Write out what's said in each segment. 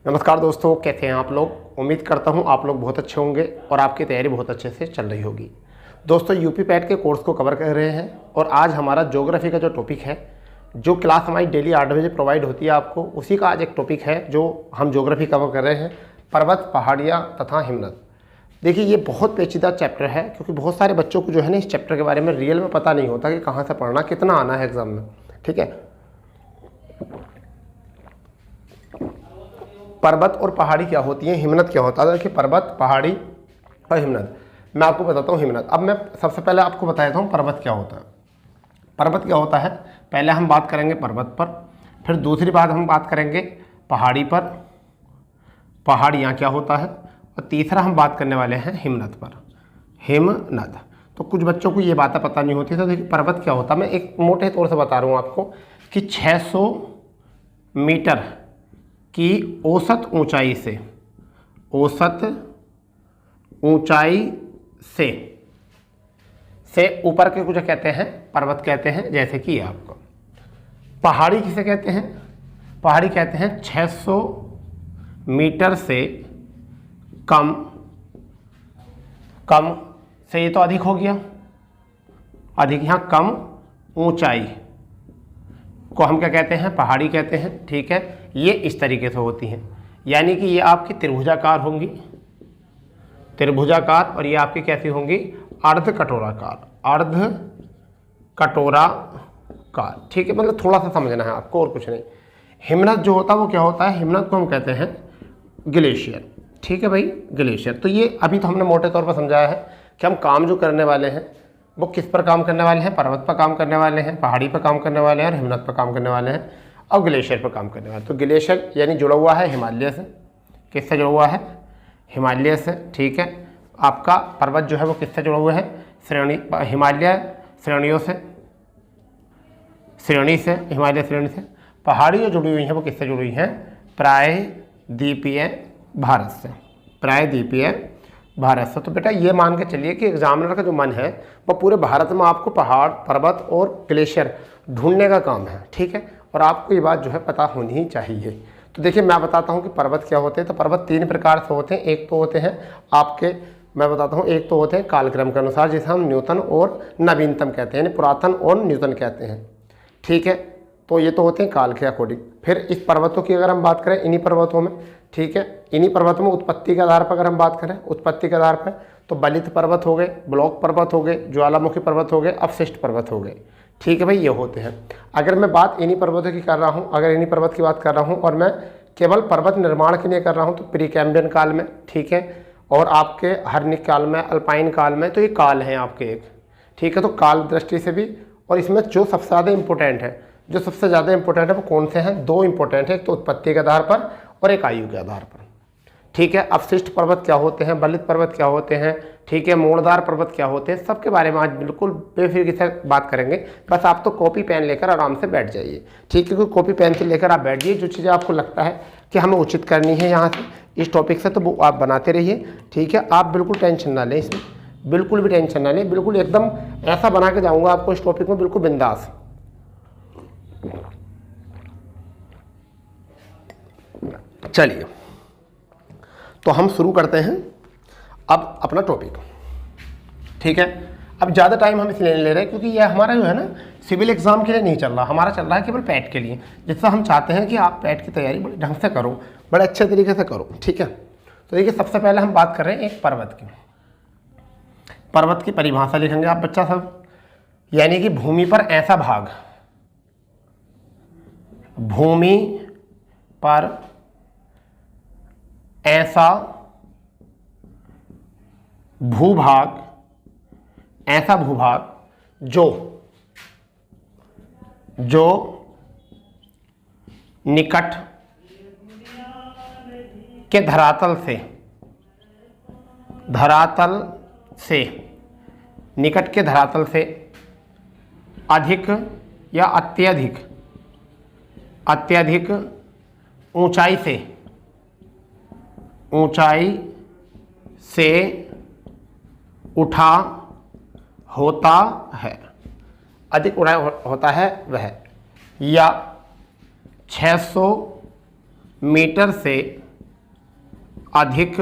नमस्कार दोस्तों, कैसे हैं आप लोग। उम्मीद करता हूं आप लोग बहुत अच्छे होंगे और आपकी तैयारी बहुत अच्छे से चल रही होगी। दोस्तों, यूपी पैट के कोर्स को कवर कर रहे हैं और आज हमारा ज्योग्राफी का जो टॉपिक है, जो क्लास हमारी डेली 8 बजे प्रोवाइड होती है आपको, उसी का आज एक टॉपिक है जो हम ज्योग्राफी कवर कर रहे हैं, पर्वत, पहाड़ियाँ तथा हिमनद। देखिए, ये बहुत पेचीदा चैप्टर है क्योंकि बहुत सारे बच्चों को जो है ना इस चैप्टर के बारे में रियल में पता नहीं होता कि कहाँ से पढ़ना, कितना आना है एग्जाम में। ठीक है, पर्वत और पहाड़ी क्या होती हैं, हिमनद क्या होता है। देखिए, पर्वत, पहाड़ी और हिमनद। मैं आपको बताता हूँ हिमनद। अब मैं सबसे पहले आपको बता देता हूँ पर्वत क्या होता है। पर्वत क्या होता है, पहले हम बात करेंगे पर्वत पर, फिर दूसरी बात हम बात करेंगे पहाड़ी पर, पहाड़ियाँ क्या होता है, और तीसरा हम बात करने वाले हैं हिमनद पर, हिमनद। तो कुछ बच्चों को ये बातें पता नहीं होती। तो देखिए, पर्वत क्या होता है, मैं एक मोटे तौर से बता रहा हूँ आपको कि 600 मीटर की औसत ऊंचाई से ऊपर के कुछ कहते हैं पर्वत कहते हैं। जैसे कि आपको पहाड़ी किसे कहते हैं, पहाड़ी कहते हैं 600 मीटर से कम से, ये तो अधिक हो गया, अधिक, यहाँ कम ऊंचाई को हम क्या कहते हैं, पहाड़ी कहते हैं। ठीक है, ये इस तरीके से होती हैं, यानी कि ये आपकी त्रिभुजाकार होंगी, त्रिभुजाकार, और ये आपकी कैसी होंगी, अर्ध कटोराकार, अर्ध कटोराकार। ठीक है, मतलब थोड़ा सा समझना है आपको और कुछ नहीं। हिमनद जो होता है वो क्या होता है, हिमनद को हम कहते हैं ग्लेशियर। ठीक है भाई, ग्लेशियर। तो ये अभी तो हमने मोटे तौर पर समझाया है कि हम काम जो करने वाले हैं वो किस पर काम करने वाले हैं, पर्वत पर काम करने वाले हैं, पहाड़ी पर काम करने वाले हैं और हिमनद पर काम करने वाले हैं और ग्लेशियर पर काम करने वाले हैं। तो ग्लेशियर यानी जुड़ा हुआ है हिमालय से, किससे जुड़ा हुआ है, हिमालय से। ठीक है, आपका पर्वत जो है वो किससे जुड़ा हुआ है, श्रेणी, हिमालय श्रेणियों से, श्रेणी से, हिमालय श्रेणी से। पहाड़ी जो जुड़ी हुई हैं वो किससे जुड़ी हुई हैं, प्रायद्वीपीय भारत से, प्रायद्वीपीय भारत से। तो बेटा ये मान के चलिए कि एग्जामिनर का जो मन है वो पूरे भारत में आपको पहाड़, पर्वत और ग्लेशियर ढूंढने का काम है। ठीक है, और आपको ये बात जो है पता होनी ही चाहिए। तो देखिए, मैं बताता हूँ कि पर्वत क्या होते हैं। तो पर्वत 3 प्रकार से होते हैं। एक तो होते हैं आपके, मैं बताता हूँ, एक तो होते हैं कालक्रम के अनुसार, जिसे हम न्यूटन और नवीनतम कहते हैं, यानी पुरातन और न्यूटन कहते हैं। ठीक है, तो ये तो होते हैं काल के अकॉर्डिंग। फिर इस पर्वतों की अगर हम बात करें, इन्हीं पर्वतों में, ठीक है, इन्हीं पर्वतों में उत्पत्ति के आधार पर अगर हम बात करें, उत्पत्ति के आधार पर, तो बलित पर्वत हो गए, ब्लॉक पर्वत हो गए, ज्वालामुखी पर्वत हो गए, अवशिष्ट पर्वत हो गए। ठीक है भाई, ये होते हैं। अगर मैं बात इन्हीं पर्वतों की कर रहा हूँ, अगर इन्हीं पर्वत की बात कर रहा हूँ और मैं केवल पर्वत निर्माण के लिए कर रहा हूँ, तो प्रीकैम्बियन काल में, ठीक है, और आपके हर्निक काल में, अल्पाइन काल में, तो ये काल हैं आपके एक। ठीक है, तो काल दृष्टि से भी, और इसमें जो सबसे ज़्यादा इंपॉर्टेंट है, जो सबसे ज़्यादा इंपॉर्टेंट है वो कौन से हैं, 2 इंपॉर्टेंट है, एक तो उत्पत्ति के आधार पर और एक आयु के आधार पर। ठीक है, अवशिष्ट पर्वत क्या होते हैं, बलित पर्वत क्या होते हैं, ठीक है, मोड़दार पर्वत क्या होते हैं, सबके बारे में आज बिल्कुल बेफिक्र से बात करेंगे। बस आप तो कॉपी पेन लेकर आराम से बैठ जाइए। ठीक है, क्योंकि कॉपी पेन से लेकर आप बैठ जाइए, जो चीज़ें आपको लगता है कि हमें उचित करनी है यहाँ से इस टॉपिक से, तो वो आप बनाते रहिए। ठीक है, आप बिल्कुल टेंशन ना लें, इसमें बिल्कुल भी टेंशन ना लें, बिल्कुल एकदम ऐसा बना के जाऊँगा आपको इस टॉपिक में, बिल्कुल बिंदास। चलिए, तो हम शुरू करते हैं अब अपना टॉपिक। ठीक है, अब ज़्यादा टाइम हम इसलिए नहीं ले रहे क्योंकि यह हमारा जो है ना सिविल एग्जाम के लिए नहीं चल रहा, हमारा चल रहा है केवल पैट के लिए, जिससे हम चाहते हैं कि आप पैट की तैयारी बड़े ढंग से करो, बड़े अच्छे तरीके से करो। ठीक है, तो देखिए, सबसे पहले हम बात कर रहे हैं एक पर्वत की। पर्वत की परिभाषा लिखेंगे आप बच्चा सब, यानी कि भूमि पर ऐसा भाग, भूमि पर ऐसा भूभाग, ऐसा भूभाग जो निकट के धरातल से निकट के धरातल से अधिक या अत्यधिक ऊंचाई से उठा होता है, अधिक उड़ा होता है वह, या 600 मीटर से अधिक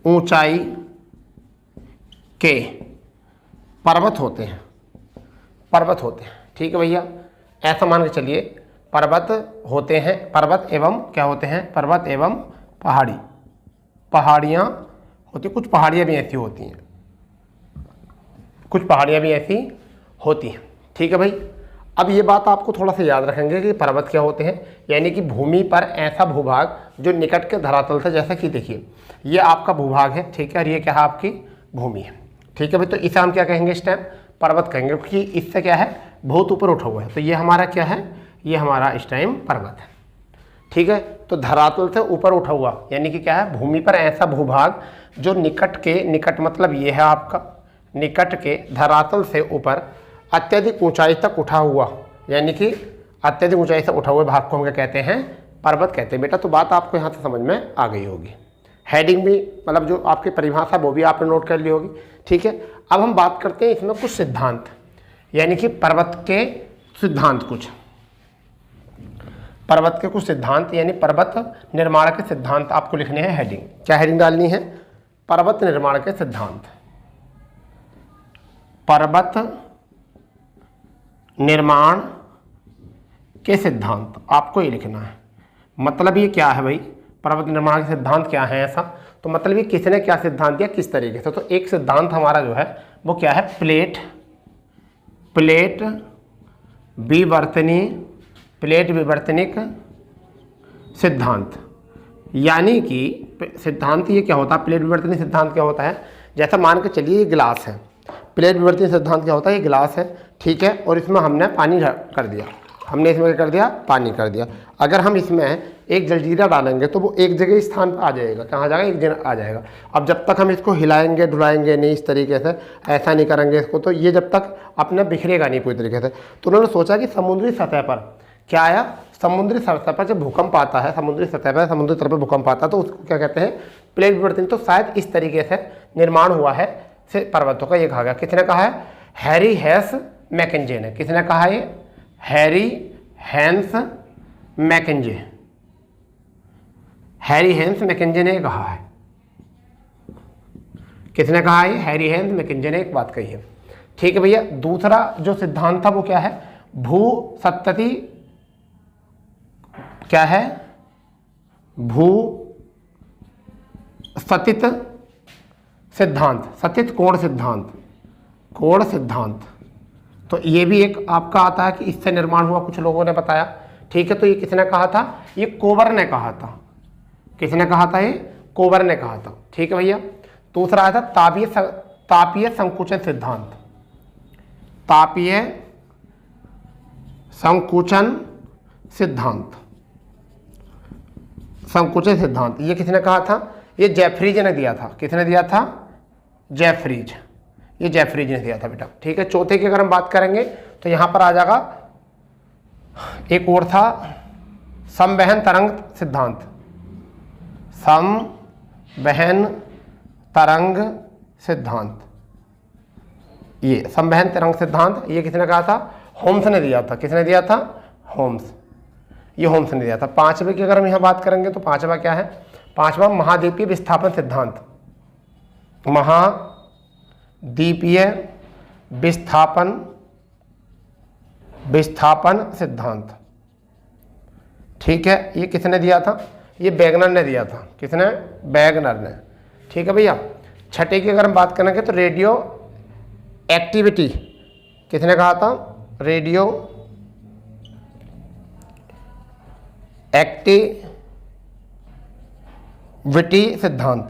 ऊंचाई के पर्वत होते हैं, पर्वत होते हैं। ठीक है भैया, ऐसा मान के चलिए पर्वत होते हैं, पर्वत एवं क्या होते हैं, पर्वत एवं पहाड़ी, पहाड़ियाँ होती, कुछ पहाड़ियाँ भी ऐसी होती हैं, कुछ पहाड़ियाँ भी ऐसी होती हैं। ठीक है भाई, अब ये बात आपको थोड़ा सा याद रखेंगे कि पर्वत क्या होते हैं, यानी कि भूमि पर ऐसा भूभाग जो निकट के धरातल से, जैसा कि देखिए ये आपका भूभाग है, ठीक है, और ये क्या है, आपकी भूमि है। ठीक है भाई, तो इसे हम क्या कहेंगे, इस टाइम पर्वत कहेंगे, क्योंकि इससे क्या है, बहुत ऊपर उठा हुआ है, तो ये हमारा क्या है, ये हमारा इस टाइम पर्वत है। ठीक है, तो धरातल से ऊपर उठा हुआ यानी कि क्या है, भूमि पर ऐसा भूभाग जो निकट के, निकट मतलब ये है आपका, निकट के धरातल से ऊपर अत्यधिक ऊंचाई तक उठा हुआ, यानी कि अत्यधिक ऊंचाई से उठा हुए भाग को हम क्या कहते हैं, पर्वत कहते हैं। बेटा तो बात आपको यहाँ से समझ में आ गई होगी। हेडिंग भी मतलब जो आपकी परिभाषा वो भी आपने नोट कर ली होगी। ठीक है, अब हम बात करते हैं इसमें कुछ सिद्धांत, यानी कि पर्वत के सिद्धांत, कुछ पर्वत के कुछ सिद्धांत, यानी पर्वत निर्माण के सिद्धांत आपको लिखने हैं। हेडिंग क्या हेडिंग डालनी है, पर्वत निर्माण के सिद्धांत, पर्वत निर्माण के सिद्धांत आपको ये लिखना है। मतलब ये क्या है भाई, पर्वत निर्माण के सिद्धांत क्या है, ऐसा तो मतलब ये किसने क्या सिद्धांत दिया, किस तरीके से। तो एक सिद्धांत हमारा जो है वो क्या है, प्लेट विवर्तनिक सिद्धांत, यानी कि सिद्धांत ये क्या होता है, प्लेट विवर्तनिक सिद्धांत क्या होता है, जैसा मान के चलिए ये गिलास है, प्लेट विवर्तनिक सिद्धांत क्या होता है, ये गिलास है, ठीक है, और इसमें हमने पानी कर दिया, हमने इसमें क्या कर दिया, पानी कर दिया। अगर हम इसमें एक जलजीरा डालेंगे तो वो एक जगह स्थान पर आ जाएगा, कहाँ जाएगा, एक जगह आ जाएगा। अब जब तक हम इसको हिलाएंगे डुलाएंगे नहीं इस तरीके से, ऐसा नहीं करेंगे इसको, तो ये जब तक अपने बिखरेगा नहीं पूरी तरीके से। तो उन्होंने सोचा कि समुद्री सतह पर क्या आया, समुद्री सतह पर जब भूकंप आता है, समुद्री सतह पर, समुद्री तल पर भूकंप आता है, तो उसको क्या कहते हैं, प्लेट विवर्तन। तो शायद इस तरीके से निर्माण हुआ है से पर्वतों का। ये कहा गया, किसने कहा है, हैरी हेंस मैकेंजे ने। किसने कहा है, हैरी हेंस मैकेंजे, हैरी हेंस मैकेंजे ने कहा है। किसने कहा है, हैरी हेंस मैकेंजे ने एक बात कही है। ठीक है भैया, दूसरा जो सिद्धांत था वो क्या है, भू सतती, क्या है, भू सतित सिद्धांत, सतित कोण सिद्धांत, कोण सिद्धांत। तो ये भी एक आपका आता है कि इससे निर्माण हुआ, कुछ लोगों ने बताया। ठीक है, तो ये किसने कहा था, ये कोबर ने कहा था। किसने कहा था, ये कोबर ने कहा था। ठीक है भैया, दूसरा आया था तापीय संकुचन सिद्धांत, तापीय संकुचन सिद्धांत, संकुचन सिद्धांत। ये किसने कहा था, ये जेफरीज ने दिया था। किसने दिया था, जेफरीज, ये जेफरीज ने दिया था बेटा। ठीक है, चौथे की अगर हम बात करेंगे तो यहां पर आ जाएगा, एक और था समवहन तरंग सिद्धांत, समवहन तरंग सिद्धांत। ये समवहन तरंग सिद्धांत ये किसने कहा था, होम्स ने दिया था। किसने दिया था, होम्स, ये होम्स ने दिया था। पांचवे की अगर हम यहां बात करेंगे तो पांचवा क्या है, पांचवा महाद्वीपीय विस्थापन सिद्धांत, महाद्वीपीय विस्थापन सिद्धांत। ठीक है, ये किसने दिया था, ये वैगनर ने दिया था। किसने, वैगनर ने। ठीक है भैया, छठे की अगर हम बात करेंगे तो रेडियो एक्टिविटी, किसने कहा था, रेडियो एक्टिविटी सिद्धांत,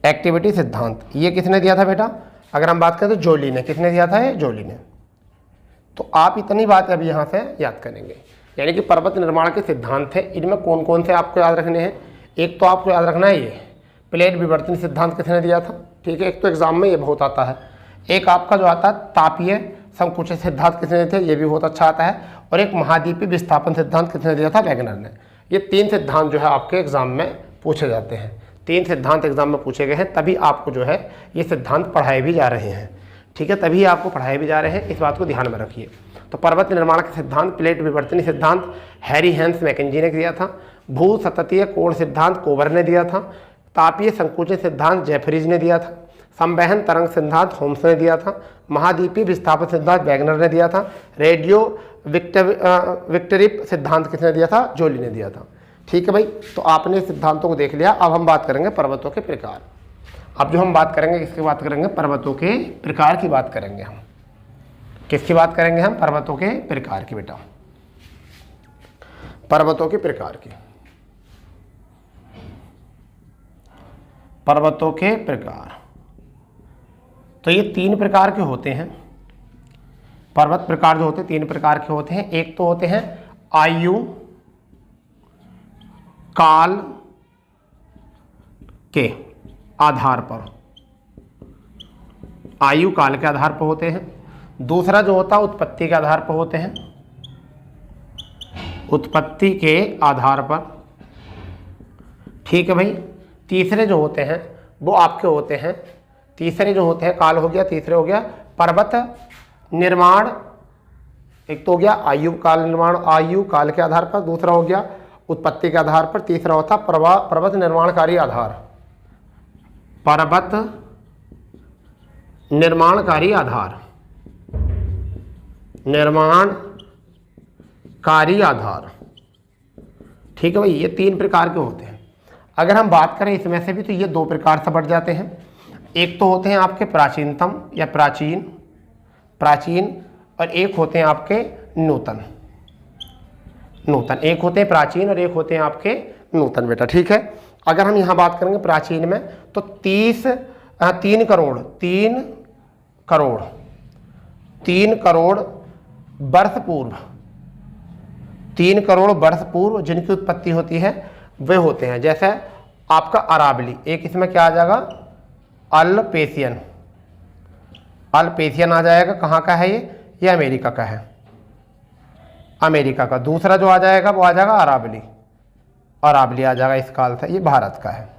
एक्टिविटी सिद्धांत। ये किसने दिया था बेटा, अगर हम बात करें तो जोली ने। किसने दिया था, ये जोली ने। तो आप इतनी बात अभी यहाँ से याद करेंगे, यानी कि पर्वत निर्माण के सिद्धांत थे। इनमें कौन कौन से आपको याद रखने हैं, एक तो आपको याद रखना है ये प्लेट विवर्तन सिद्धांत किसने दिया था। ठीक है, एक तो एग्जाम में ये बहुत आता है। एक आपका जो आता है तापीय संकुचन सिद्धांत किसने दिए थे, ये भी बहुत अच्छा आता है। और एक महाद्वीपीय विस्थापन सिद्धांत किसने दिया था, वैगनर ने। ये तीन सिद्धांत जो है आपके एग्जाम में पूछे जाते हैं। तीन सिद्धांत एग्जाम में पूछे गए हैं, तभी आपको जो है ये सिद्धांत पढ़ाए भी जा रहे हैं। ठीक है, तभी आपको पढ़ाए भी जा रहे हैं, इस बात को ध्यान में रखिए। तो पर्वत निर्माण का सिद्धांत प्लेट विवर्तनी सिद्धांत हैरी हेंस मैकेंजी ने दिया था। भू सततीय कोण सिद्धांत कोवर ने दिया था। तापीय संकुचन सिद्धांत जेफरीज ने दिया था। संवहन तरंग सिद्धांत होम्स ने दिया था। महाद्वीपीय विस्थापन सिद्धांत वैगनर ने दिया था। रेडियो विक्टरिप सिद्धांत किसने दिया था? जोली ने दिया था। ठीक है भाई, तो आपने सिद्धांतों को देख लिया। अब हम बात करेंगे पर्वतों के प्रकार। अब जो हम बात करेंगे किसकी बात करेंगे? पर्वतों के प्रकार की बात करेंगे हम। किसकी बात करेंगे हम? पर्वतों के प्रकार की। बेटा पर्वतों के प्रकार की, पर्वतों के प्रकार। तो ये 3 प्रकार के होते हैं। पर्वत प्रकार जो होते हैं 3 प्रकार के होते हैं। एक तो होते हैं आयु काल के आधार पर, आयु काल के आधार पर होते हैं। दूसरा जो होता है उत्पत्ति के आधार पर होते हैं, उत्पत्ति के आधार पर। ठीक है भाई। तीसरे जो होते हैं वो आपके होते हैं, तीसरे जो होते हैं काल हो गया, तीसरे हो गया पर्वत निर्माण। एक तो हो गया आयु काल निर्माण, आयु काल के आधार पर। दूसरा हो गया उत्पत्ति के आधार पर। तीसरा होता पर्वत निर्माणकारी आधार, पर्वत निर्माणकारी आधार, निर्माणकारी आधार। ठीक है भाई, ये 3 प्रकार के होते हैं। अगर हम बात करें इसमें से भी तो ये 2 प्रकार से बढ़ जाते हैं। एक तो होते हैं आपके प्राचीनतम या प्राचीन, और एक होते हैं आपके नूतन। एक होते हैं प्राचीन और एक होते हैं आपके नूतन। बेटा ठीक है। अगर हम यहाँ बात करेंगे प्राचीन में तो 3 करोड़ वर्ष पूर्व, 3 करोड़ वर्ष पूर्व जिनकी उत्पत्ति होती है वे होते हैं। जैसे आपका अरावली, एक इसमें क्या आ जाएगा? अल्पेशियन आ जाएगा। कहाँ का है ये अमेरिका का है, अमेरिका का। दूसरा जो आ जाएगा वो आ जाएगा अरावली आ जाएगा इस काल से, ये भारत का है।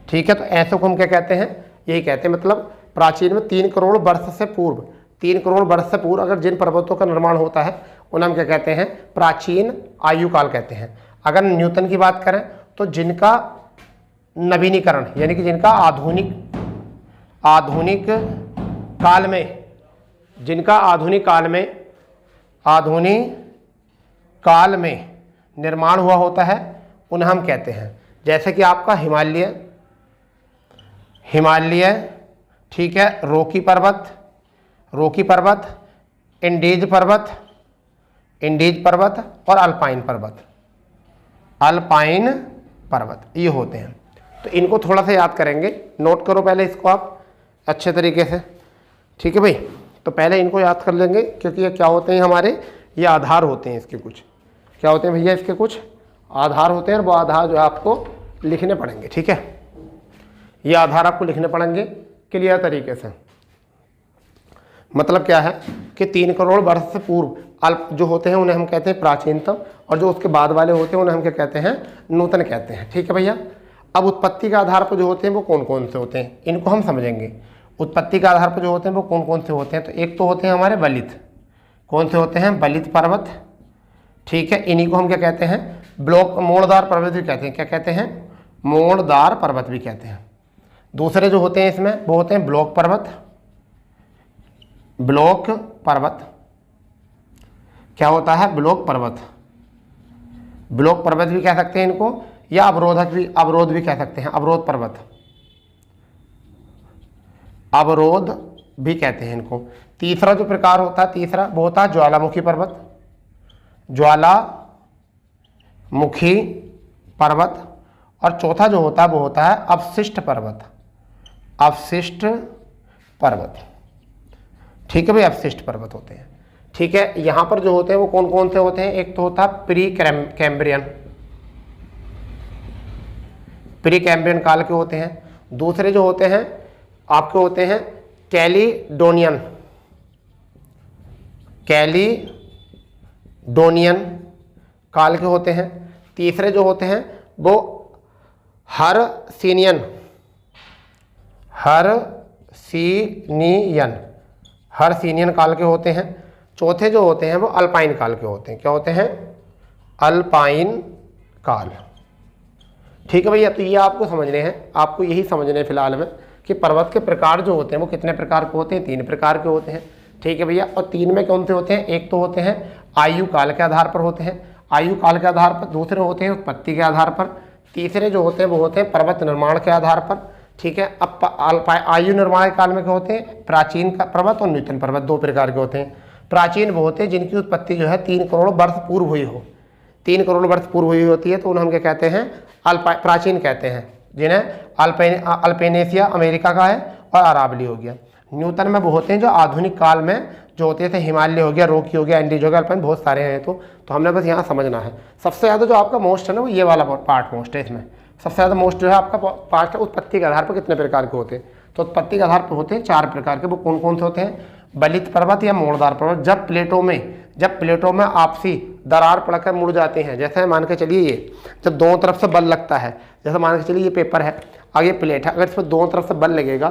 ठीक है। तो ऐसे को हम क्या कहते हैं? यही कहते हैं, मतलब प्राचीन में 3 करोड़ वर्ष से पूर्व, 3 करोड़ वर्ष से पूर्व अगर जिन पर्वतों का निर्माण होता है उन्हें हम क्या कहते हैं? प्राचीन आयु काल कहते हैं। अगर न्यूटन की बात करें तो जिनका नवीनीकरण यानी कि जिनका आधुनिक काल में, जिनका आधुनिक काल में निर्माण हुआ होता है उन्हें हम कहते हैं। जैसे कि आपका हिमालय, ठीक है, रोकी पर्वत, इंडीज पर्वत और अल्पाइन पर्वत ये होते हैं। तो इनको थोड़ा सा याद करेंगे, नोट करो पहले इसको आप अच्छे तरीके से। ठीक है भाई, तो पहले इनको याद कर लेंगे क्योंकि ये क्या होते हैं हमारे? ये आधार होते हैं इसके। कुछ क्या होते हैं भैया? इसके कुछ आधार होते हैं और वो आधार जो है आपको लिखने पड़ेंगे। ठीक है, ये आधार आपको लिखने पड़ेंगे क्लियर तरीके से। मतलब क्या है कि 3 करोड़ वर्ष से पूर्व अल्प जो होते हैं उन्हें हम कहते हैं प्राचीनतम, और जो उसके बाद वाले होते हैं उन्हें हम क्या कहते हैं? नूतन कहते हैं। ठीक है भैया। अब उत्पत्ति के आधार पर जो होते हैं वो कौन कौन से होते हैं इनको हम समझेंगे। उत्पत्ति के आधार पर जो होते हैं वो कौन कौन से होते हैं? तो एक तो होते हैं हमारे बलित। कौन से होते हैं? बलित पर्वत। ठीक है, इन्हीं को हम क्या कहते हैं? मोड़दार पर्वत भी कहते हैं। क्या कहते हैं? मोड़दार पर्वत भी कहते हैं। दूसरे जो होते हैं इसमें वो होते हैं ब्लॉक पर्वत। क्या होता है? ब्लॉक पर्वत भी कह सकते हैं इनको, या अवरोध भी कह सकते हैं। अवरोध भी कहते हैं इनको। तीसरा जो प्रकार होता है, तीसरा वो होता है ज्वालामुखी पर्वत। और चौथा जो होता है वो होता है अवशिष्ट पर्वत। ठीक है भाई, अवशिष्ट पर्वत होते हैं। ठीक है, यहाँ पर जो होते हैं वो कौन कौन से होते हैं? एक तो होता है प्री कैम्ब्रियन काल के होते हैं। दूसरे जो होते हैं आपके होते हैं कैलिडोनियन काल के होते हैं। तीसरे जो होते हैं वो हर्सिनियन काल के होते हैं। चौथे जो होते हैं वो अल्पाइन काल के होते हैं। क्या होते हैं? अल्पाइन काल। ठीक है भैया, तो ये आपको समझने हैं, आपको यही समझने हैं फिलहाल में कि पर्वत के प्रकार जो होते हैं वो कितने प्रकार के होते हैं? 3 प्रकार के होते हैं। ठीक है भैया, और 3 में कौन से होते हैं? एक तो होते हैं आयु काल के आधार पर होते हैं, आयु काल के आधार पर। दूसरे होते हैं उत्पत्ति के आधार पर। तीसरे जो होते हैं वो होते हैं पर्वत निर्माण के आधार पर। ठीक है, अब आयु निर्माण काल में क्या होते हैं? प्राचीन पर्वत और नूतन पर्वत 2 प्रकार के होते हैं। प्राचीन वो होते हैं जिनकी उत्पत्ति जो है 3 करोड़ वर्ष पूर्व हुई हो, 3 करोड़ वर्ष पूर्व हुई होती है, तो उन्हें हम क्या कहते हैं? प्राचीन कहते हैं, जिन्हें अल्पेनेशिया अमेरिका का है और अरावली हो गया। न्यूटन में वो होते हैं जो आधुनिक काल में जो होते थे, हिमालय हो गया, रोकी हो गया, एंडीज हो गया, अल्पाइन, बहुत सारे हैं। तो हमने बस यहाँ समझना है। सबसे ज़्यादा जो आपका मोस्ट है ना वो ये वाला पार्ट मोस्ट है। इसमें सबसे ज़्यादा मोस्ट जो है आपका पार्ट है उत्पत्ति के आधार पर कितने प्रकार के होते हैं। तो उत्पत्ति के आधार पर होते हैं 4 प्रकार के। वो कौन कौन से होते हैं? बलित पर्वत या मोड़दार पर्वत। जब प्लेटों में आपसी दरार पड़कर मुड़ जाते हैं, जैसे मान के चलिए ये जब दोनों तरफ से बल लगता है, जैसे मान के चलिए ये पेपर है और ये प्लेट है, अगर इस पर दोनों तरफ से बल लगेगा,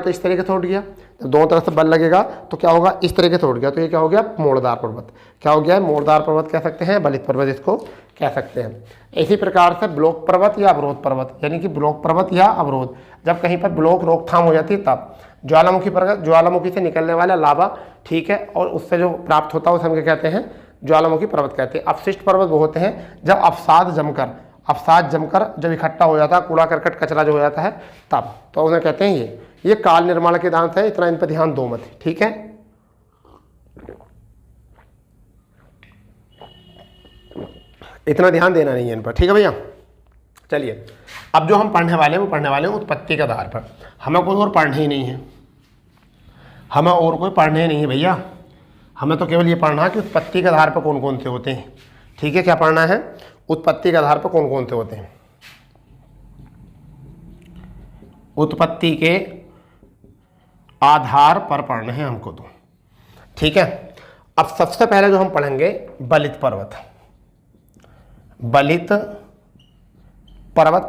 तो इस तरीके से उठ गया। जब दोनों तरफ से बल लगेगा तो क्या होगा? इस तरीके से उठ गया। तो ये क्या हो गया? मोड़दार पर्वत। क्या हो गया? मोड़दार पर्वत कह सकते हैं, बलित पर्वत इसको कह सकते हैं। इसी प्रकार से ब्लॉक पर्वत या अवरोध पर्वत, यानी कि ब्लॉक पर्वत या अवरोध, जब कहीं पर ब्लॉक रोकथाम हो जाती है तब ज्वालामुखी से निकलने वाला लावा, ठीक है, और उससे जो प्राप्त होता है उसे हम क्या कहते हैं? ज्वालामुखी पर्वत कहते हैं। अपशिष्ट पर्वत वो होते हैं जब अवसाद जमकर जब इकट्ठा हो जाता है, कूड़ा करकट कचरा जो हो जाता है तब, तो उन्हें कहते हैं ये काल निर्माण के दांत है। इतना इन पर ध्यान दो मत, ठीक है। इतना ध्यान देना नहीं है इन पर, ठीक है भैया। चलिए, अब जो हम पढ़ने वाले हैं वो पढ़ने वाले हैं उत्पत्ति के आधार पर। हमें कोई और पढ़ना ही नहीं है, भैया। हमें तो केवल ये पढ़ना है कि उत्पत्ति के आधार पर कौन कौन से होते हैं। ठीक है, क्या पढ़ना है? उत्पत्ति के आधार पर कौन कौन से होते हैं। उत्पत्ति के आधार पर पढ़ना है हमको तो, ठीक है। अब सबसे पहले जो हम पढ़ेंगे बलित पर्वत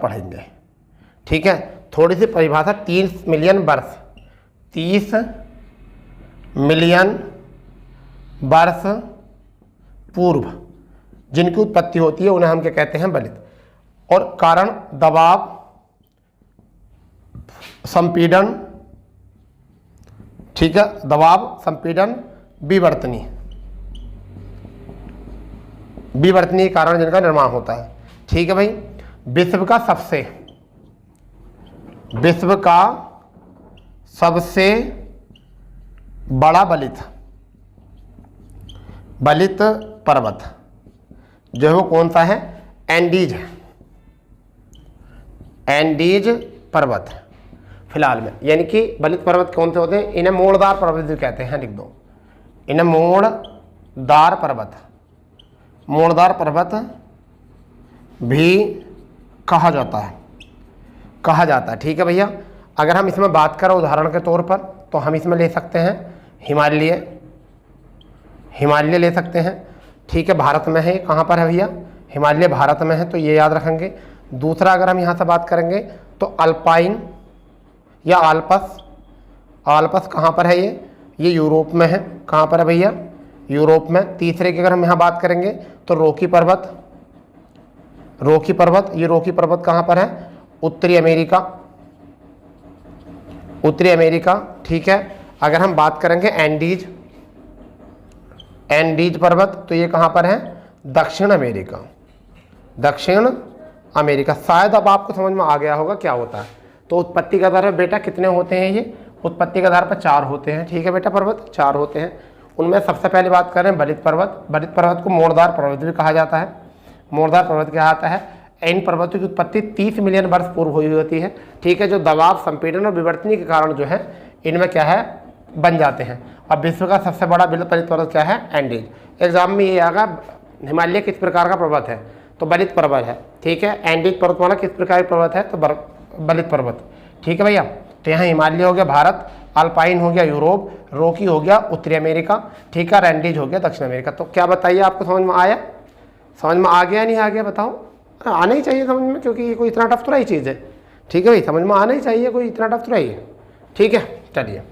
पढ़ेंगे, ठीक है। थोड़ी सी परिभाषा, 30 मिलियन वर्ष पूर्व जिनकी उत्पत्ति होती है उन्हें हम क्या कहते हैं? बलित। और कारण दबाव, संपीड़न, ठीक है, दबाव, संपीड़न, विवर्तनीय कारण जिनका निर्माण होता है, ठीक है भाई। विश्व का सबसे बड़ा बलित पर्वत जो है वो कौन सा है? एंडीज पर्वत फिलहाल में। यानी कि बलित पर्वत कौन से होते हैं? इन्हें मोड़दार पर्वत भी कहते हैं, लिख दो, इन्हें मोड़दार पर्वत भी कहा जाता है, ठीक है भैया। अगर हम इसमें बात करें उदाहरण के तौर पर, तो हम इसमें ले सकते हैं हिमालय ले सकते हैं, ठीक है। भारत में है, कहाँ पर है भैया? हिमालय भारत में है, तो ये याद रखेंगे। दूसरा अगर हम यहाँ से बात करेंगे तो अल्पाइन या आल्पस कहाँ पर है? ये यूरोप में है। कहाँ पर है भैया? यूरोप में। तीसरे की अगर हम यहाँ बात करेंगे तो रोकी पर्वत, ये रोकी पर्वत कहाँ पर है? उत्तरी अमेरिका, ठीक है। अगर हम बात करेंगे एंडीज पर्वत, तो ये कहाँ पर है? दक्षिण अमेरिका। शायद अब आपको समझ में आ गया होगा क्या होता है। तो उत्पत्ति के आधार पर बेटा कितने होते हैं? ये उत्पत्ति के आधार पर 4 होते हैं, ठीक है बेटा। पर्वत 4 होते हैं। उनमें सबसे पहले बात करें बलित पर्वत को मोड़दार पर्वत भी कहा जाता है। इन पर्वतों की उत्पत्ति 30 मिलियन वर्ष पूर्व हुई होती है, ठीक है। जो दबाव, संपीड़न और विवर्तनीय के कारण जो है इनमें क्या है? बन जाते हैं। अब विश्व का सबसे बड़ा बलित पर्वत क्या है? एंडीज। एग्जाम में ये आएगा हिमालय किस प्रकार का पर्वत है? तो बलित पर्वत है, ठीक है। एंडीज पर्वतमाला किस प्रकार का पर्वत है? तो बलित पर्वत, ठीक है भैया। तो यहाँ हिमालय हो गया भारत, अल्पाइन हो गया यूरोप, रोकी हो गया उत्तरी अमेरिका, ठीक है, एंडीज हो गया दक्षिण अमेरिका। तो क्या बताइए, आपको समझ में आया? समझ में आ गया नहीं आ गया? बताओ। आना ही चाहिए समझ में, क्योंकि ये कोई इतना टफ तो नहीं चीज़ है, ठीक है भाई। समझ में आना ही चाहिए, कोई इतना टफ तो नहीं है, ठीक है। चलिए,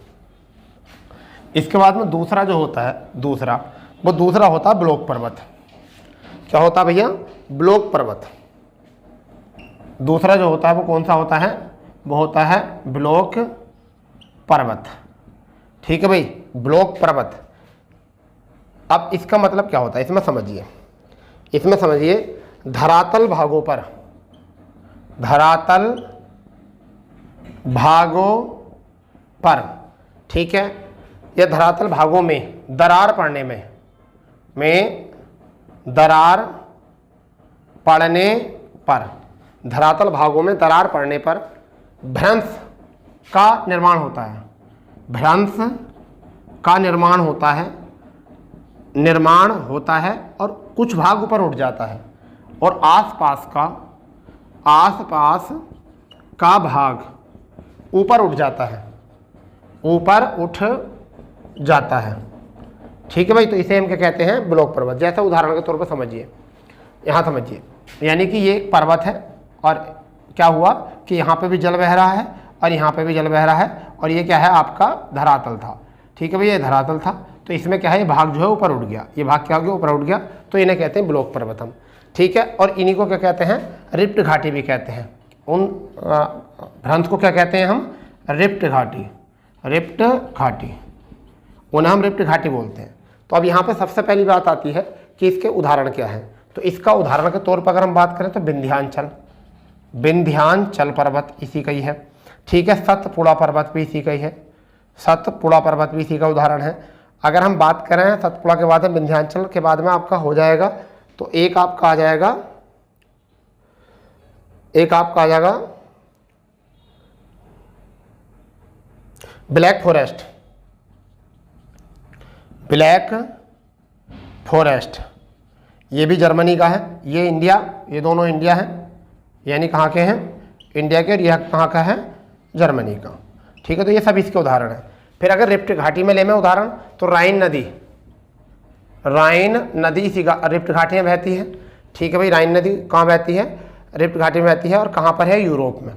इसके बाद में दूसरा जो होता है वो दूसरा होता है ब्लॉक पर्वत। क्या होता है भैया? ब्लॉक पर्वत। दूसरा जो होता है वो कौन सा होता है? वो होता है ब्लॉक पर्वत। ठीक है भाई, ब्लॉक पर्वत। अब इसका मतलब क्या होता है इसमें समझिए, धरातल भागों पर, ठीक है, या धरातल भागों में दरार पड़ने धरातल भागों में दरार पड़ने पर भ्रंश का निर्माण होता है और कुछ भाग ऊपर उठ जाता है और आसपास का भाग ऊपर उठ जाता है। ठीक है भाई, तो इसे हम क्या कहते हैं? ब्लॉक पर्वत। जैसा उदाहरण के तौर पर समझिए, यानी कि ये एक पर्वत है और क्या हुआ कि यहाँ पे भी जल बह रहा है और यहाँ पे भी जल बह रहा है और ये क्या है? आपका धरातल था। ठीक है भैया, ये धरातल था, तो इसमें क्या है? ये भाग जो है ऊपर उठ गया, ये भाग क्या हो गया? ऊपर उठ गया, तो इन्हें कहते हैं ब्लॉक पर्वत हम। ठीक है, और इन्हीं को क्या कहते हैं? रिफ्ट घाटी भी कहते हैं। उन भ्रंश को क्या कहते हैं हम? रिफ्ट घाटी, उन्हें हम रिफ्ट घाटी बोलते हैं। तो अब यहाँ पे सबसे पहली बात आती है कि इसके उदाहरण क्या है। तो इसका उदाहरण के तौर पर अगर हम बात करें तो विंध्याचल पर्वत इसी का ही है। ठीक है, सतपुड़ा पर्वत भी इसी का ही है, सतपुड़ा पर्वत भी इसी का उदाहरण है। अगर हम बात करें सतपुड़ा के बाद में विंध्याचल के बाद में आपका हो जाएगा, तो एक आपका आ जाएगा ब्लैक फॉरेस्ट, ये भी जर्मनी का है, ये इंडिया, ये दोनों इंडिया हैं, यानी कहाँ के हैं? इंडिया के, और यह कहाँ का है? जर्मनी का। ठीक है, तो ये सब इसके उदाहरण हैं। फिर अगर रिफ्ट घाटी में ले मैं उदाहरण, तो राइन नदी इसी का रिफ्ट घाटी में बहती है। ठीक है भाई, राइन नदी कहाँ बहती है? रिफ्ट घाटी में बहती है, और कहाँ पर है? यूरोप में।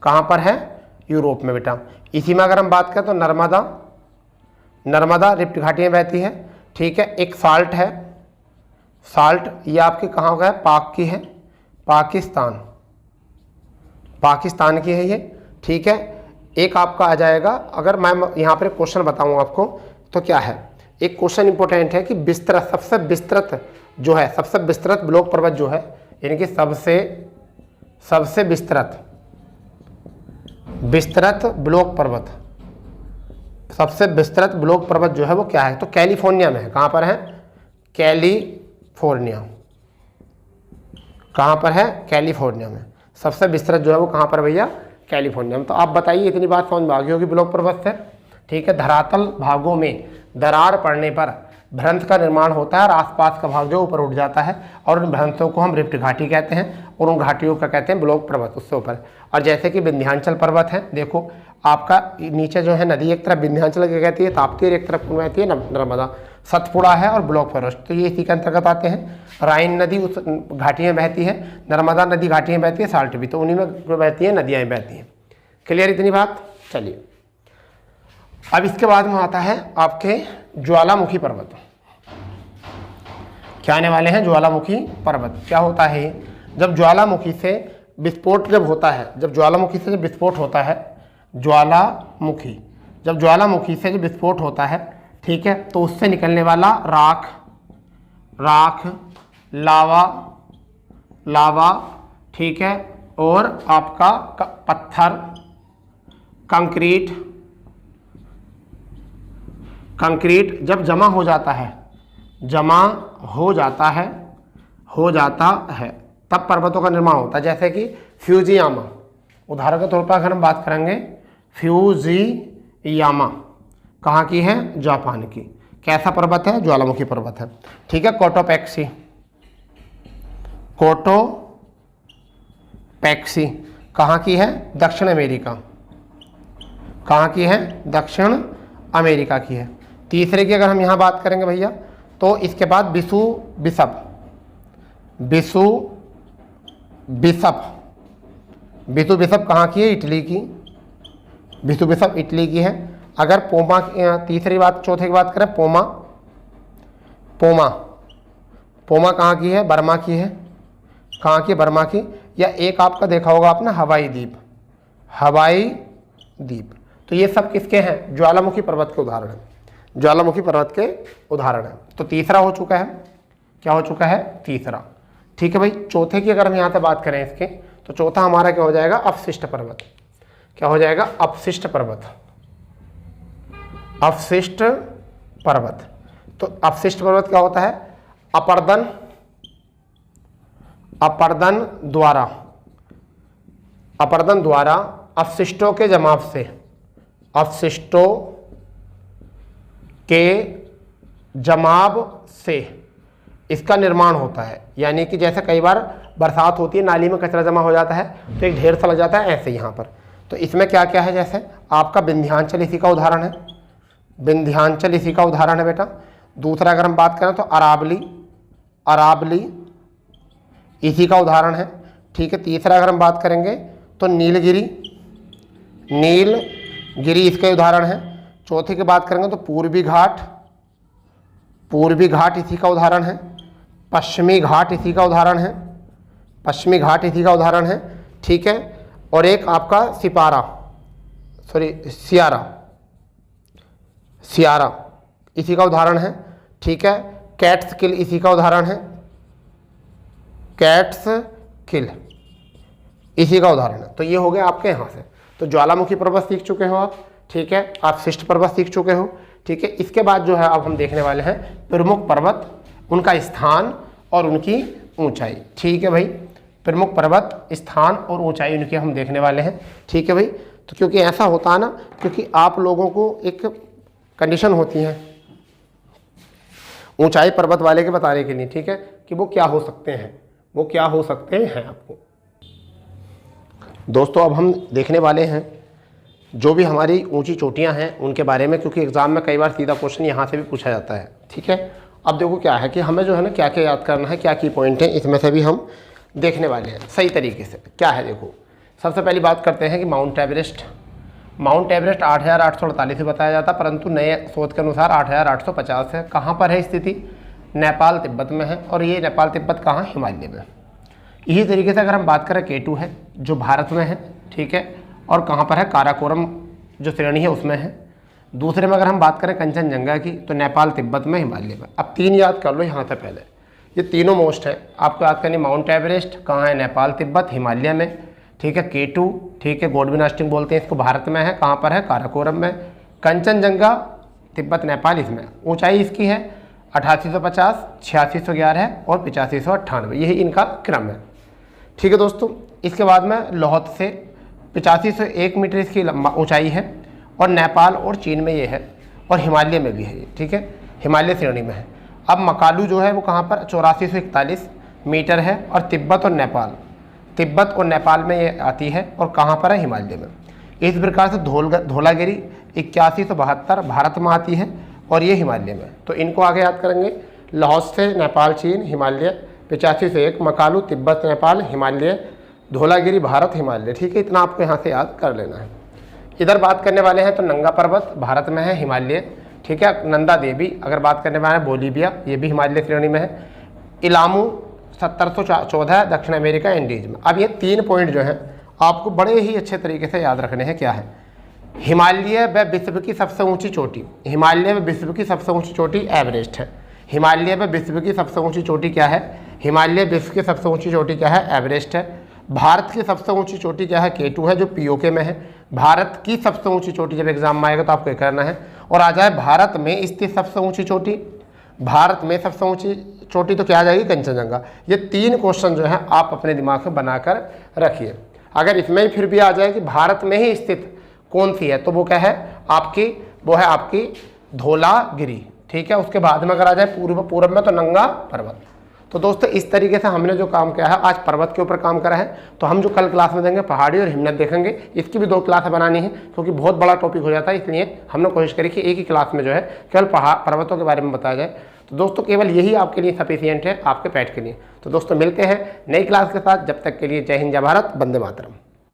कहाँ पर है? यूरोप में बेटा। इसी में अगर हम बात करें तो नर्मदा रिफ्ट घाटी में बहती है। ठीक है, एक साल्ट है, ये आपकी कहाँ का है? पाक की है, पाकिस्तान की है ये। ठीक है, एक आपका आ जाएगा, अगर मैं यहाँ पर क्वेश्चन बताऊँ आपको तो क्या है? एक क्वेश्चन इंपॉर्टेंट है कि सबसे विस्तृत ब्लॉक पर्वत जो है, यानी कि सबसे विस्तृत ब्लॉक पर्वत जो है वो क्या है? तो कैलिफोर्निया में है। कहाँ पर है? कैलिफोर्निया। कहाँ पर है? कैलिफोर्निया में। सबसे विस्तृत जो है वो कहाँ पर भैया? कैलिफोर्निया में। तो आप बताइए, इतनी बात समझ में आ गई होगी ब्लॉक पर्वत से। ठीक है, धरातल भागों में दरार पड़ने पर भ्रंश का निर्माण होता है और आसपास का भाग जो ऊपर उठ जाता है, और उन भ्रंशों को हम रिफ्ट घाटी कहते हैं, और उन घाटियों का कहते हैं ब्लॉक पर्वत, उससे ऊपर। और जैसे कि विंध्याचल पर्वत है, देखो आपका नीचे जो है नदी एक तरफ विंध्याचल की कहती है ताप्ती, और एक तरफ कौन बहती है? नर्मदा। सतपुड़ा है और ब्लॉक फॉरेस्ट, तो ये इसी के अंतर्गत आते हैं। राइन नदी उस घाटी में बहती है, नर्मदा नदी घाटी में बहती है, साल्ट भी, तो उन्हीं में बहती है, नदियाँ बहती हैं। क्लियर इतनी बात? चलिए, अब इसके बाद में आता है आपके ज्वालामुखी पर्वत। क्या आने वाले हैं? ज्वालामुखी पर्वत। क्या होता है? जब ज्वालामुखी से विस्फोट होता है, जब ज्वालामुखी से विस्फोट होता है, ठीक है, तो उससे निकलने वाला राख, लावा, ठीक है, और आपका पत्थर, कंक्रीट जब जमा हो जाता है तब पर्वतों का निर्माण होता है। जैसे कि फ्यूजियामा, उदाहरण के तौर पर अगर हम बात करेंगे, फ्यूजियामा कहाँ की है? जापान की। कैसा पर्वत है? ज्वालामुखी पर्वत है। ठीक है, कोटोपैक्सी कहाँ की है? दक्षिण अमेरिका। कहाँ की है? दक्षिण अमेरिका की है। तीसरे की अगर हम यहाँ बात करेंगे भैया, तो इसके बाद बिसुबिसप कहाँ की है? इटली की। बिसुबिसप इटली की है। अगर पोमा, तीसरी बात, चौथे की बात करें, पोमा, पोमा, पोमा कहाँ की है? बर्मा की है। कहाँ की? बर्मा की। या एक आपका देखा होगा आपने हवाई द्वीप, हवाई द्वीप। तो ये सब किसके हैं? ज्वालामुखी पर्वत के उदाहरण हैं, ज्वालामुखी पर्वत के उदाहरण हैं। तो तीसरा हो चुका है, क्या हो चुका है? तीसरा। ठीक है भाई। चौथे की अगर हम यहाँ से बात करें इसके, तो चौथा हमारा क्या हो जाएगा? अपशिष्ट पर्वत। क्या हो जाएगा? अपशिष्ट पर्वत, अपशिष्ट पर्वत। तो अपशिष्ट पर्वत क्या होता है? अपर्दन, अपर्दन द्वारा, अपर्दन द्वारा अपशिष्टों के जमाव से, अपशिष्टों के जमाव से इसका निर्माण होता है। यानी कि जैसे कई बार बरसात होती है, नाली में कचरा जमा हो जाता है तो एक ढेर सा लग जाता है, ऐसे यहाँ पर। तो इसमें क्या क्या है? जैसे आपका विंध्याचल इसी का उदाहरण है, विंध्याचल इसी का उदाहरण है बेटा। दूसरा अगर हम बात करें तो अरावली, अरावली इसी का उदाहरण है। ठीक है। तीसरा अगर हम बात करेंगे तो नीलगिरी, नीलगिरी इसके उदाहरण है। चौथे की बात करेंगे तो पूर्वी घाट, पूर्वी घाट इसी का उदाहरण है। पश्चिमी घाट इसी का उदाहरण है, पश्चिमी घाट इसी का उदाहरण है। ठीक है। और एक आपका सिपारा, सॉरी सियारा, सियारा इसी का उदाहरण है। ठीक है। कैट्सकिल इसी का उदाहरण है, कैट्सकिल इसी का उदाहरण है। तो ये हो गया आपके यहाँ से। तो ज्वालामुखी पर्वत सीख चुके हो आप। ठीक है। आप शिष्ट पर्वत सीख चुके हो। ठीक है। इसके बाद जो है अब हम देखने वाले हैं प्रमुख पर्वत, उनका स्थान और उनकी ऊंचाई। ठीक है भाई। प्रमुख पर्वत, स्थान और ऊंचाई उनकी हम देखने वाले हैं। ठीक है भाई। तो क्योंकि ऐसा होता है ना, क्योंकि आप लोगों को एक कंडीशन होती है ऊंचाई पर्वत वाले के बताने के लिए, ठीक है, कि वो क्या हो सकते हैं, वो क्या हो सकते हैं आपको। दोस्तों अब हम देखने वाले हैं जो भी हमारी ऊंची चोटियां हैं उनके बारे में, क्योंकि एग्जाम में कई बार सीधा क्वेश्चन यहाँ से भी पूछा जाता है। ठीक है। अब देखो क्या है कि हमें जो है ना क्या क्या याद करना है, क्या की पॉइंट है, इसमें से भी हम देखने वाले हैं सही तरीके से। क्या है देखो, सबसे पहली बात करते हैं कि माउंट एवरेस्ट। माउंट एवरेस्ट 8,848 से बताया जाता, परंतु नए शोध के अनुसार 8,850 है। कहाँ पर है स्थिति? नेपाल तिब्बत में है। और ये नेपाल तिब्बत कहाँ? हिमालय में। इसी तरीके से अगर हम बात करें K2 है जो भारत में है। ठीक है। और कहाँ पर है? काराकोरम जो श्रेणी है उसमें है। दूसरे में अगर हम बात करें कंचनजंगा की तो नेपाल तिब्बत में, हिमालय में। अब तीन याद कर लो यहाँ से पहले, ये तीनों मोस्ट है आपको याद करनी। माउंट एवरेस्ट कहाँ है? नेपाल तिब्बत, हिमालय में। ठीक है। K2, ठीक है, गोडविन आस्टिंग बोलते हैं इसको, भारत में है। कहाँ पर है? काराकोरम में। कंचनजंगा तिब्बत नेपाल, इसमें ऊंचाई इसकी है 8850, 8611 और 8598, यही इनका क्रम है। ठीक है दोस्तों। इसके बाद में लाहौल से 8501 मीटर इसकी ऊंचाई है, और नेपाल और चीन में ये है, और हिमालय में भी है ये। ठीक है। हिमालय श्रेणी में है। अब मकालू जो है वो कहाँ पर? 8441 मीटर है, और तिब्बत और नेपाल, तिब्बत और नेपाल में ये आती है, और कहाँ पर है? हिमालय में। इस प्रकार से धौलागिरी 8172 भारत में आती है, और ये हिमालय में। तो इनको आगे याद करेंगे, लाहौल से नेपाल चीन, हिमालय 8501, मकालू तिब्बत नेपाल, हिमालय, धौलागिरी भारत, हिमालय। ठीक है। इतना आपको यहाँ से याद कर लेना है। इधर बात करने वाले हैं तो नंगा पर्वत भारत में है, हिमालय। ठीक है। नंदा देवी अगर बात करने वाले हैं बोलीविया, ये भी हिमालय श्रेणी में है। इलामू 1714 दक्षिण अमेरिका इंडीज में। अब ये तीन पॉइंट जो हैं आपको बड़े ही अच्छे तरीके से याद रखने हैं। क्या है? हिमालय व विश्व की सबसे ऊंची चोटी, हिमालय व विश्व की सबसे ऊंची चोटी एवरेस्ट है। हिमालय व विश्व की सबसे ऊंची चोटी क्या है? हिमालय विश्व की सबसे ऊंची चोटी क्या है? एवरेस्ट है। भारत की सबसे ऊंची चोटी क्या है? K2 है जो POK में है। भारत की सबसे ऊंची चोटी जब एग्जाम में आएगा तो आपको करना है। और आ जाए भारत में स्थित सबसे ऊंची चोटी, भारत में सबसे ऊंची चोटी तो क्या आ जाएगी? कंचनजंगा। ये तीन क्वेश्चन जो है आप अपने दिमाग में बनाकर रखिए। अगर इसमें ही फिर भी आ जाए कि भारत में ही स्थित कौन सी है, तो वो क्या है आपकी? वो है आपकी धौलागिरी। ठीक है। उसके बाद में अगर आ जाए पूर्व में तो नंगा पर्वत। तो दोस्तों इस तरीके से हमने जो काम किया है, आज पर्वत के ऊपर काम करा है। तो हम जो कल क्लास में देंगे पहाड़ी और हिमनद देखेंगे। इसकी भी 2 क्लासें बनानी है, क्योंकि बहुत बड़ा टॉपिक हो जाता है, इसलिए हमने कोशिश करी कि एक ही क्लास में जो है केवल पर्वतों के बारे में बताया जाए। तो दोस्तों केवल यही आपके लिए सफिशिएंट है, आपके पैठ के लिए। तो दोस्तों मिलते हैं नई क्लास के साथ। जब तक के लिए जय हिंद, जय भारत, वंदे मातरम।